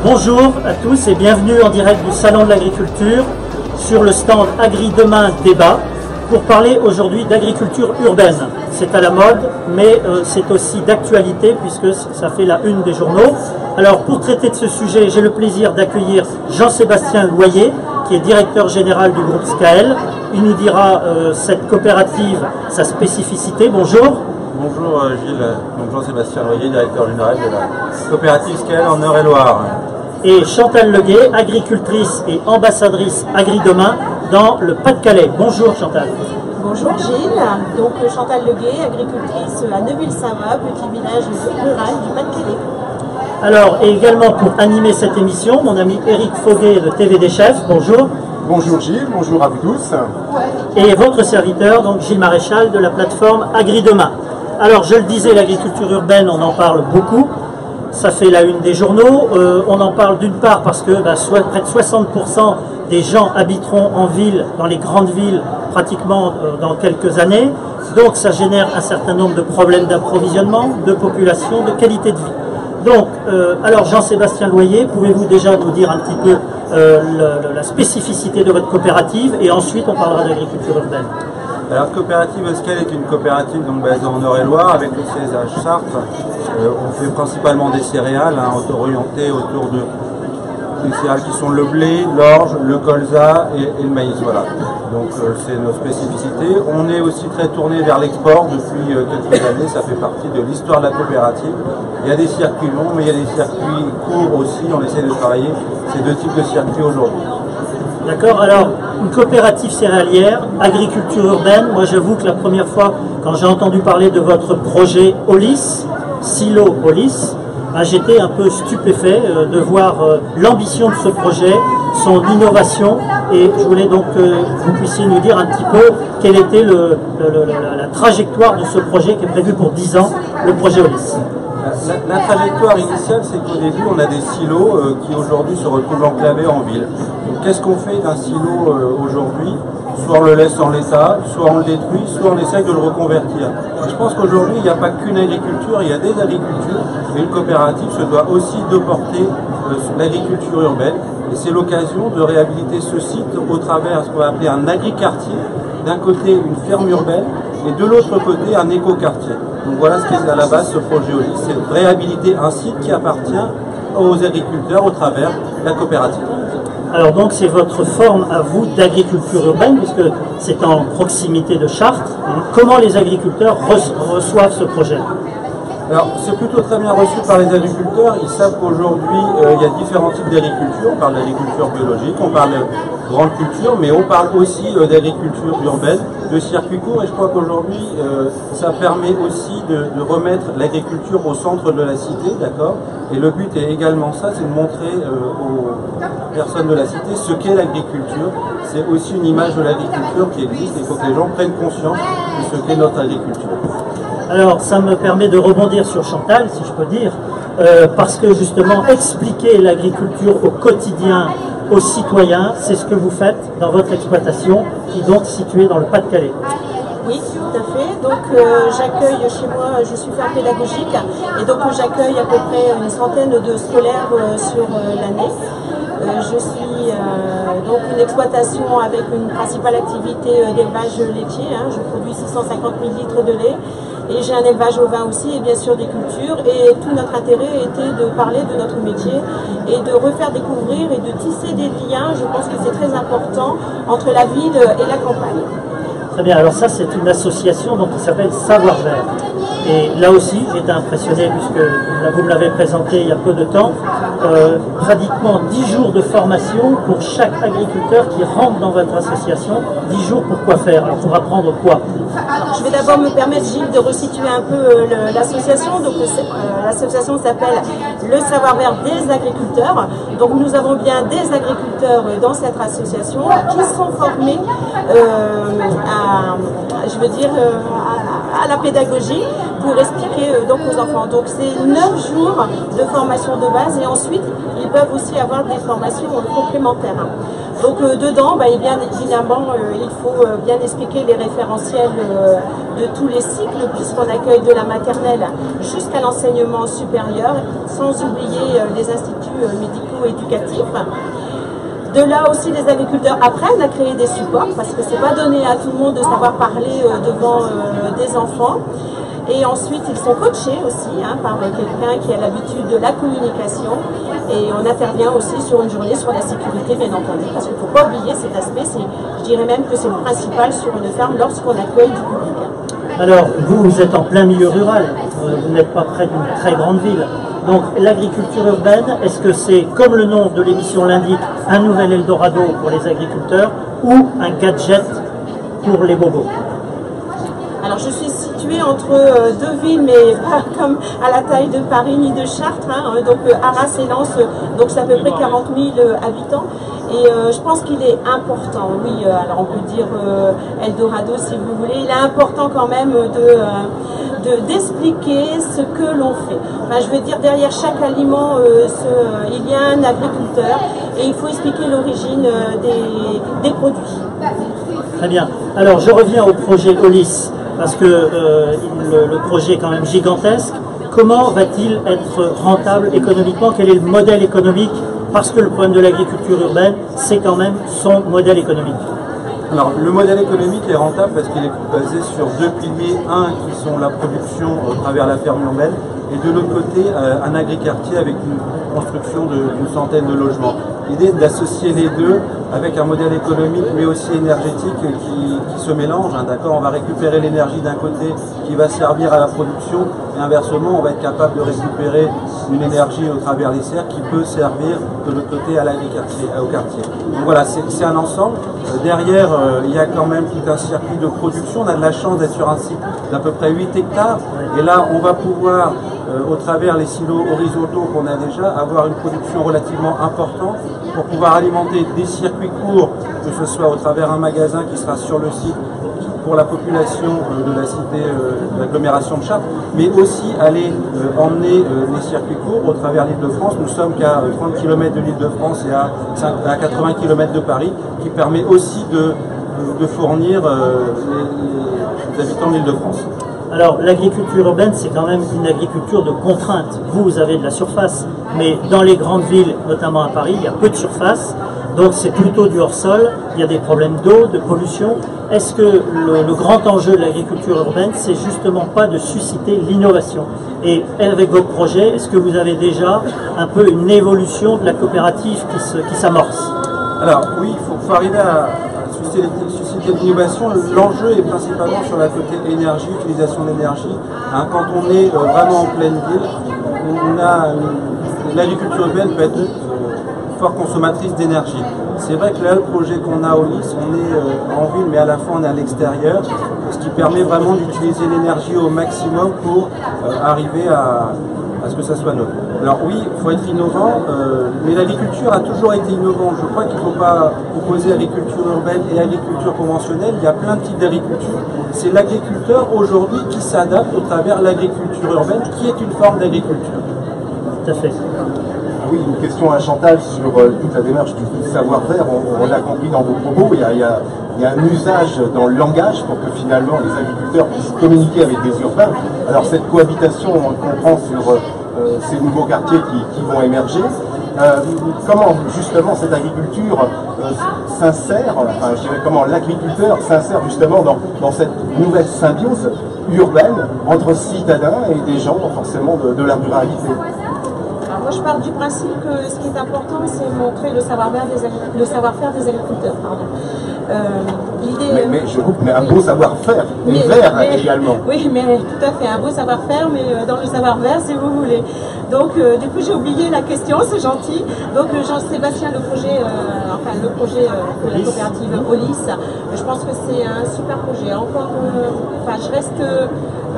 Bonjour à tous et bienvenue en direct du Salon de l'Agriculture sur le stand Agri Demain Débat pour parler aujourd'hui d'agriculture urbaine. C'est à la mode, mais c'est aussi d'actualité puisque ça fait la une des journaux. Alors pour traiter de ce sujet, j'ai le plaisir d'accueillir Jean-Sébastien Loyer, qui est directeur général du groupe SCAEL. Il nous dira cette coopérative, sa spécificité. Bonjour. Bonjour Gilles, donc Jean-Sébastien Loyer, directeur général de la coopérative SCAEL en Eure-et-Loire. Et Chantal Leguet, agricultrice et ambassadrice Agri Demain dans le Pas-de-Calais. Bonjour Chantal. Bonjour Gilles, donc Chantal Leguet, agricultrice à Neuville-Savoie, petit village rural du Pas-de-Calais. Alors, et également pour animer cette émission, mon ami Éric Foguet de TV des Chefs. Bonjour. Bonjour Gilles, bonjour à vous tous. Et votre serviteur, donc Gilles Maréchal de la plateforme Agri Demain. Alors, je le disais, l'agriculture urbaine, on en parle beaucoup. Ça fait la une des journaux. On en parle d'une part parce que près de 60% des gens habiteront en ville, dans les grandes villes, pratiquement dans quelques années. Donc ça génère un certain nombre de problèmes d'approvisionnement, de population, de qualité de vie. Donc, alors Jean-Sébastien Loyer, pouvez-vous déjà nous dire un petit peu la spécificité de votre coopérative et ensuite on parlera d'agriculture urbaine. Alors, Coopérative SCAEL est une coopérative donc basée en Eure-et-Loire avec le siège à Chartres. On fait principalement des céréales, orientées autour des céréales qui sont le blé, l'orge, le colza et le maïs. Voilà. Donc c'est notre spécificité. On est aussi très tourné vers l'export depuis quelques années. Ça fait partie de l'histoire de la coopérative. Il y a des circuits longs, mais il y a des circuits courts aussi. On essaie de travailler ces deux types de circuits aujourd'hui. D'accord, alors une coopérative céréalière, agriculture urbaine, moi j'avoue que la première fois quand j'ai entendu parler de votre projet OLIS, Silo OLIS, j'étais un peu stupéfait de voir l'ambition de ce projet, son innovation, et je voulais donc que vous puissiez nous dire un petit peu quelle était la trajectoire de ce projet qui est prévu pour 10 ans, le projet OLIS. La trajectoire initiale, c'est qu'au début, on a des silos qui aujourd'hui se retrouvent enclavés en ville. Qu'est-ce qu'on fait d'un silo aujourd'hui? Soit on le laisse en l'état, soit on le détruit, soit on essaye de le reconvertir. Et je pense qu'aujourd'hui, il n'y a pas qu'une agriculture, il y a des agricultures. Et une coopérative se doit aussi de porter l'agriculture urbaine. Et c'est l'occasion de réhabiliter ce site au travers de ce qu'on va appeler un agri-quartier. D'un côté, une ferme urbaine, et de l'autre côté, un éco-quartier. Donc voilà ce qui est à la base ce projet OLIS, c'est de réhabiliter un site qui appartient aux agriculteurs au travers de la coopérative. Alors donc c'est votre forme à vous d'agriculture urbaine, puisque c'est en proximité de Chartres. Comment les agriculteurs reçoivent ce projet? Alors c'est plutôt très bien reçu par les agriculteurs. Ils savent qu'aujourd'hui il y a différents types d'agriculture. On parle d'agriculture biologique, on parle de grande culture, mais on parle aussi d'agriculture urbaine, de circuits courts, et je crois qu'aujourd'hui ça permet aussi de remettre l'agriculture au centre de la cité, d'accord? Et le but est également ça, c'est de montrer aux personnes de la cité ce qu'est l'agriculture. C'est aussi une image de l'agriculture qui existe, il faut que les gens prennent conscience de ce qu'est notre agriculture. Alors, ça me permet de rebondir sur Chantal, si je peux dire, parce que justement, expliquer l'agriculture au quotidien aux citoyens, c'est ce que vous faites dans votre exploitation, qui est donc située dans le Pas-de-Calais. Oui, tout à fait. Donc j'accueille chez moi, je suis ferme pédagogique, et donc j'accueille à peu près une centaine de scolaires sur l'année. Je suis donc une exploitation avec une principale activité d'élevage laitier. Je produis 650 000 litres de lait. Et j'ai un élevage au vin aussi, et bien sûr des cultures. Et tout notre intérêt était de parler de notre métier et de refaire découvrir et de tisser des liens. Je pense que c'est très important entre la ville et la campagne. Très bien, alors ça c'est une association donc, qui s'appelle Savoir Vert. Et là aussi, j'étais impressionné puisque vous me l'avez présenté il y a peu de temps, pratiquement 10 jours de formation pour chaque agriculteur qui rentre dans votre association. 10 jours pour quoi faire? Alors pour apprendre quoi? Alors, je vais d'abord me permettre, Gilles, de resituer un peu l'association. Donc l'association s'appelle Le Savoir-Vert des agriculteurs. Donc nous avons bien des agriculteurs dans cette association qui sont formés à la pédagogie. pour expliquer donc aux enfants. Donc c'est 9 jours de formation de base et ensuite ils peuvent aussi avoir des formations complémentaires. Donc dedans, bien évidemment, il faut bien expliquer les référentiels de tous les cycles puisqu'on accueille de la maternelle jusqu'à l'enseignement supérieur, sans oublier les instituts médico-éducatifs. De là aussi, les agriculteurs apprennent à créer des supports parce que c'est pas donné à tout le monde de savoir parler devant des enfants. Et ensuite, ils sont coachés aussi par quelqu'un qui a l'habitude de la communication. Et on intervient aussi sur une journée sur la sécurité, bien entendu, parce qu'il ne faut pas oublier cet aspect. Je dirais même que c'est le principal sur une ferme lorsqu'on accueille du public. Alors, vous êtes en plein milieu rural, vous n'êtes pas près d'une très grande ville. Donc, l'agriculture urbaine, est-ce que c'est, comme le nom de l'émission l'indique, un nouvel Eldorado pour les agriculteurs ou un gadget pour les bobos? Alors, je suis située entre deux villes, mais pas comme à la taille de Paris ni de Chartres. Donc, Arras et Lens, donc c'est à peu près 40 000 habitants. Et je pense qu'il est important, oui, alors on peut dire Eldorado si vous voulez, il est important quand même d'expliquer ce que l'on fait. Enfin, je veux dire, derrière chaque aliment, il y a un agriculteur et il faut expliquer l'origine des produits. Très bien. Alors, je reviens au projet Olis, parce que le projet est quand même gigantesque. Comment va-t-il être rentable économiquement? Quel est le modèle économique? Parce que le problème de l'agriculture urbaine, c'est quand même son modèle économique. Alors, le modèle économique est rentable parce qu'il est basé sur deux piliers. Un, qui sont la production à travers la ferme urbaine, et de l'autre côté, un agri-quartier avec une construction d'une centaine de logements. L'idée est d'associer les deux avec un modèle économique mais aussi énergétique qui se mélange. D'accord, on va récupérer l'énergie d'un côté qui va servir à la production et inversement, on va être capable de récupérer une énergie au travers des serres qui peut servir de l'autre côté à l'agri-quartier, au quartier. Donc voilà, c'est un ensemble. Derrière, il y a quand même tout un circuit de production. On a de la chance d'être sur un site d'à peu près 8 hectares et là, on va pouvoir au travers les silos horizontaux qu'on a déjà, avoir une production relativement importante pour pouvoir alimenter des circuits courts, que ce soit au travers un magasin qui sera sur le site pour la population de la cité, de l'agglomération de Chartres, mais aussi aller emmener les circuits courts au travers l'Île-de-France. Nous sommes qu'à 30 km de l'Île-de-France et à 80 km de Paris, qui permet aussi de fournir les habitants de l'Île-de-France. Alors, l'agriculture urbaine, c'est quand même une agriculture de contrainte. Vous avez de la surface, mais dans les grandes villes, notamment à Paris, il y a peu de surface. Donc, c'est plutôt du hors-sol. Il y a des problèmes d'eau, de pollution. Est-ce que le grand enjeu de l'agriculture urbaine, c'est justement pas de susciter l'innovation? Et avec vos projets, est-ce que vous avez déjà un peu une évolution de la coopérative qui s'amorce? Alors, oui, il faut arriver à susciter l'innovation. L'enjeu est principalement sur la côté énergie, utilisation d'énergie. Quand on est vraiment en pleine ville, l'agriculture urbaine peut être fort consommatrice d'énergie. C'est vrai que là, le projet qu'on a au Lys, on est en ville, mais à la fois on est à l'extérieur, ce qui permet vraiment d'utiliser l'énergie au maximum pour arriver à ce que ça soit neutre. Alors oui, il faut être innovant, mais l'agriculture a toujours été innovante. Je crois qu'il ne faut pas opposer agriculture urbaine et agriculture conventionnelle. Il y a plein de types d'agriculture. C'est l'agriculteur aujourd'hui qui s'adapte au travers l'agriculture urbaine, qui est une forme d'agriculture. Tout à fait. Oui, une question à Chantal sur toute la démarche du savoir-faire. On l'a compris dans vos propos, il y a un usage dans le langage pour que finalement les agriculteurs puissent communiquer avec des urbains. Alors cette cohabitation, on le comprend sur ces nouveaux quartiers qui vont émerger. Comment justement cette agriculture s'insère, enfin je dirais comment l'agriculteur s'insère justement dans cette nouvelle symbiose urbaine entre citadins et des gens forcément de la ruralité? Alors moi je pars du principe que ce qui est important c'est montrer le savoir-faire des agriculteurs. Mais un beau savoir-faire, également. Oui, mais tout à fait, un beau savoir-faire, mais dans le savoir-faire si vous voulez. Donc du coup j'ai oublié la question, c'est gentil. Donc Jean-Sébastien, le projet de la coopérative Olis, je pense que c'est un super projet. Encore,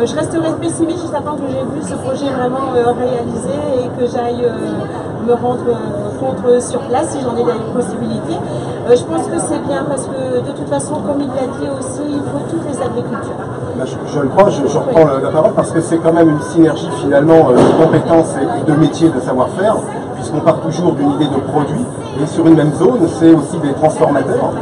je resterai pessimiste juste avant que j'ai vu ce projet vraiment réalisé et que j'aille me rendre rencontre sur place si j'en ai la possibilité. Je pense que c'est bien parce que de toute façon, comme il l'a dit aussi, il faut toutes les agricultures. Je le crois, je reprends la parole parce que c'est quand même une synergie finalement de compétences et de métiers, de savoir-faire, puisqu'on part toujours d'une idée de produit. Et sur une même zone, c'est aussi des transformateurs.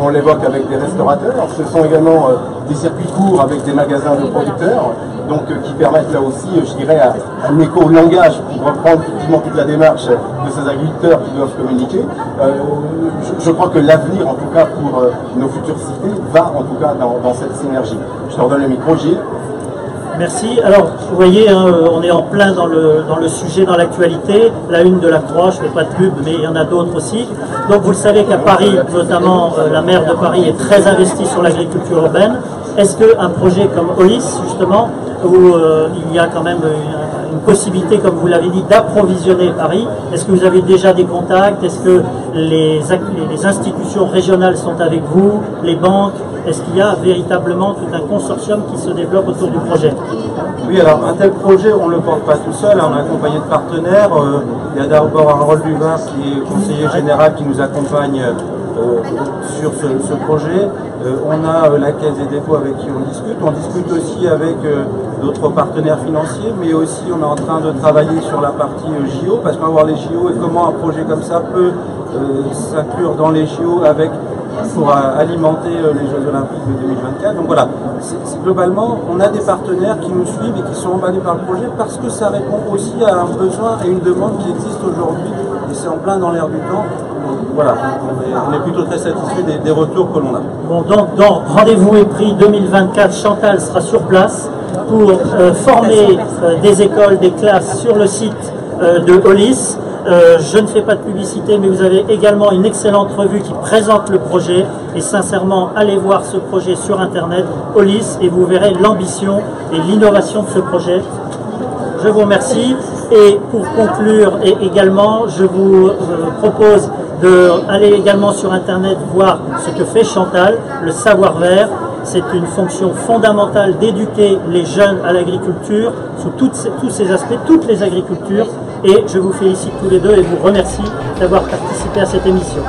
On l'évoque avec des restaurateurs. Ce sont également des circuits courts avec des magasins de producteurs, donc qui permettent là aussi, je dirais, un éco-langage pour reprendre effectivement toute la démarche de ces agriculteurs qui doivent communiquer. Je crois que l'avenir, en tout cas pour nos futures cités, va en tout cas dans cette synergie. Je te redonne le micro, Gilles. Merci. Alors, vous voyez, hein, on est en plein dans le sujet, dans l'actualité. La une de l'Acte 3, je ne fais pas de pub, mais il y en a d'autres aussi. Donc, vous le savez qu'à Paris, notamment, la maire de Paris est très investie sur l'agriculture urbaine. Est-ce qu'un projet comme Olis, justement, où il y a quand même une possibilité, comme vous l'avez dit, d'approvisionner Paris, est-ce que vous avez déjà des contacts? Est-ce que les institutions régionales sont avec vous, les banques? Est-ce qu'il y a véritablement tout un consortium qui se développe autour du projet? Oui, alors un tel projet, on ne le porte pas tout seul, on est accompagné de partenaires. Il y a d'abord Harold Duvin, qui est conseiller général, qui nous accompagne sur ce projet. On a la Caisse des dépôts avec qui on discute. On discute aussi avec d'autres partenaires financiers, mais aussi on est en train de travailler sur la partie JO, parce qu'on va voir les JO et comment un projet comme ça peut s'inclure dans les JO pour alimenter les Jeux Olympiques de 2024. Donc voilà, globalement, on a des partenaires qui nous suivent et qui sont emballés par le projet parce que ça répond aussi à un besoin et une demande qui existe aujourd'hui et c'est en plein dans l'air du temps. Donc voilà, on est plutôt très satisfait des retours que l'on a. Bon, donc rendez-vous est pris 2024, Chantal sera sur place pour former des écoles, des classes sur le site de Olis. Je ne fais pas de publicité, mais vous avez également une excellente revue qui présente le projet. Et sincèrement, allez voir ce projet sur Internet, Olis, et vous verrez l'ambition et l'innovation de ce projet. Je vous remercie. Et pour conclure, également, je vous propose d'aller également sur Internet voir ce que fait Chantal, le savoir-faire. C'est une fonction fondamentale d'éduquer les jeunes à l'agriculture sous tous ces aspects, toutes les agricultures. Et je vous félicite tous les deux et vous remercie d'avoir participé à cette émission.